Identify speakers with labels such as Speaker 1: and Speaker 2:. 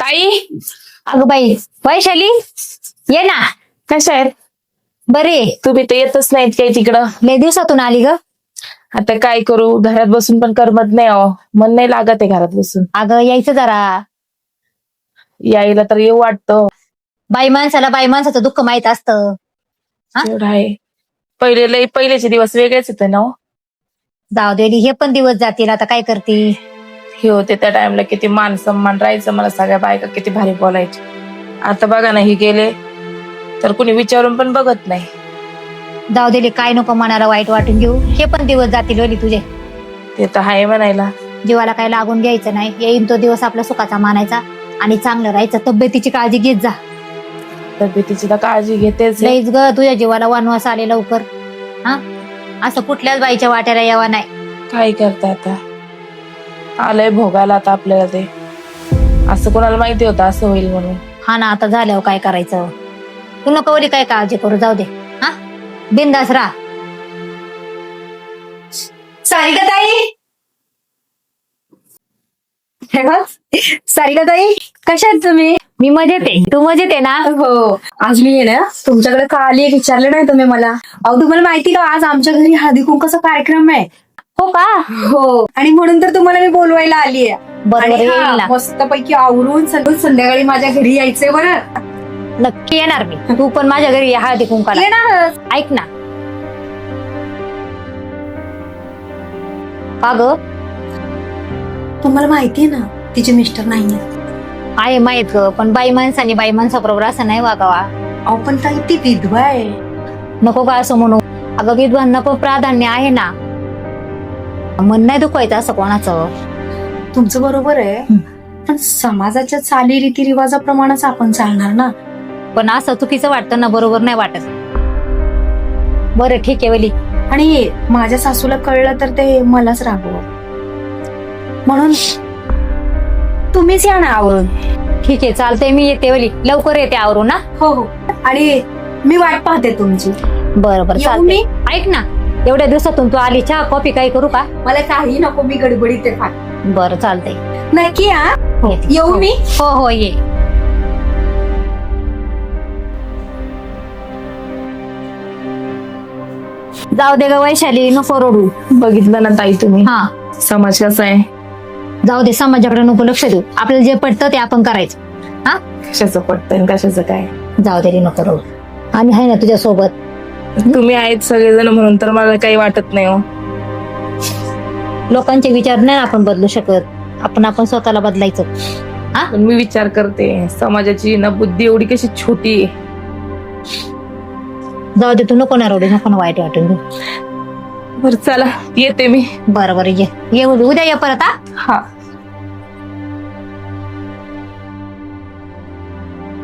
Speaker 1: ताई,
Speaker 2: अगं बाई वैशाली ये ना.
Speaker 1: कशा आहेत?
Speaker 2: बरे.
Speaker 1: तुम्ही तर येतच नाहीत काही तिकडं.
Speaker 2: लय दिवसातून आली ग.
Speaker 1: आता काय करू, घरात बसून पण करमत नाही. मन नाही लागत आहे घरात बसून.
Speaker 2: अगं यायचं जरा.
Speaker 1: यायला तर येऊ वाटतं.
Speaker 2: बाई माणसाला बाई माणसाचं दुःख माहित असतं. हा?
Speaker 1: तेवढं आहे. पहिलेचे दिवस वेगळेच होते ना हो.
Speaker 2: जाऊ दे हे पण दिवस जातील, आता काय करती.
Speaker 1: हे होते त्या टाइमला किती मान सन्मान राहायचं, मला सगळ्या बायका किती भारी बोलायचे. आता बघा ना, हे गेले तर कुणी विचारून पण बघत नाही.
Speaker 2: जाऊ दे काय नको मनाला वाईट वाटून घेऊ, हे पण दिवस जातील वली तुझे.
Speaker 1: ते तर आहे म्हणायला.
Speaker 2: जीवाला काय लागून घ्यायचं नाही. येईन तो दिवस आपला सुखाचा मानायचा आणि चांगलं राहायचं. तब्येतीची काळजी घेत जा.
Speaker 1: तब्येतीची तर काळजी घेतेच आहे.
Speaker 2: लईच ग तुझ्या जीवाला वनवास आले लवकर. हा असं कुठल्याच बाईच्या वाट्याला यावा नाही.
Speaker 1: काय करता आता, आलंय भोगायला आता आपल्याला ते. असं कोणाला माहिती होतं असं होईल म्हणून.
Speaker 2: हा ना, आता झाल्यावर काय करायचं. तू नको वली काय काळजी करू, जाऊ दे. हा बिंदास राहा.
Speaker 3: सारिकाताई, सारिकाताई कशा आहेत तुम्ही?
Speaker 2: मी मजेत आहे, तू मजेत आहे ना?
Speaker 3: हो, आज मी आहे ना तुमच्याकडे का आली आहे विचारलं नाही तुम्ही मला. अहो तुम्हाला माहिती का, आज आमच्या घरी हळदी कुंकाचा कार्यक्रम आहे.
Speaker 2: हो का?
Speaker 3: हो, आणि म्हणून तर तुम्हाला मी बोलवायला आली आहे.
Speaker 2: बरोबर
Speaker 3: आणि
Speaker 2: येईल
Speaker 3: हा,
Speaker 2: ना.
Speaker 3: मस्तपैकी आवरून संध्याकाळी माझ्या घरी यायचंय बरं.
Speaker 2: नक्की येणार मी. तू पण माझ्या घरी ये हळदी कुंकाला.
Speaker 3: येणारच.
Speaker 2: ऐक ना. का ग?
Speaker 3: तुम्हाला माहितीये ना तिचे मिस्टर नाहीये.
Speaker 2: आहे माहित ग, पण बाई माणसाने बाई माणसाबरोबर असं नाही वागावा.
Speaker 3: अहो पण ताई ती विधवा आहे.
Speaker 2: नको का असं म्हणू. अगं विद्वांना पण प्राधान्य आहे ना. मन नाही दुखवायचं असं कोणाचं.
Speaker 3: तुमचं बरोबर आहे, पण समाजाच्या चाली रीती रिवाजाप्रमाणेच आपण चालणार ना.
Speaker 2: पण असं चुकीचं वाटतं ना, बरोबर नाही वाटत. बरं ठीक आहे वली.
Speaker 3: आणि माझ्या सासूला कळलं तर ते मलाच रागव, म्हणून तुम्हीच या ना आवरून.
Speaker 2: ठीक आहे चालतंय, मी येते वली. लवकर येते आवरून ना.
Speaker 3: हो हो, आणि मी वाट पाहते तुमची.
Speaker 2: बरं बरं
Speaker 3: येऊ
Speaker 2: चालतंय.
Speaker 3: मी?
Speaker 2: ऐक ना, एवढ्या दिवसातून तू आली, चहा कॉफी काही करू का?
Speaker 3: मला काही नको, मी गडबडीत आहे फार.
Speaker 2: बरं चालतंय.
Speaker 3: नक्की हा.
Speaker 2: येते.
Speaker 3: येऊ मी?
Speaker 2: हो हो ये. जाऊ दे ग वैशाली, नको रडू.
Speaker 1: बघितलं ना ताई तुम्ही,
Speaker 2: हा
Speaker 1: समाज कसा आहे.
Speaker 2: जाऊ दे, समाजाकडे नको लक्ष देऊ. आपल्याला जे पटतं ते आपण करायचं. हा
Speaker 1: कशाचं पटतंय आणि कशाचं काय.
Speaker 2: जाऊ दे रे, नको रडू. आम्ही आहे ना तुझ्या सोबत.
Speaker 1: तुम्ही आहेत सगळेजण म्हणून तर मला काही वाटत नाही हो.
Speaker 2: लोकांचे विचार नाही आपण बदलू शकत. आपण स्वतःला बदलायचं.
Speaker 1: पण मी विचार करते, समाजाची ना बुद्धी एवढी कशी छोटी आहे.
Speaker 2: जाऊ दे, तू नको ना रडू, नको ना वाईट वाटून घेऊ.
Speaker 1: बरं चला, येते मी.
Speaker 2: बरं बरं ये. उद्या ये परत. हा
Speaker 1: हा.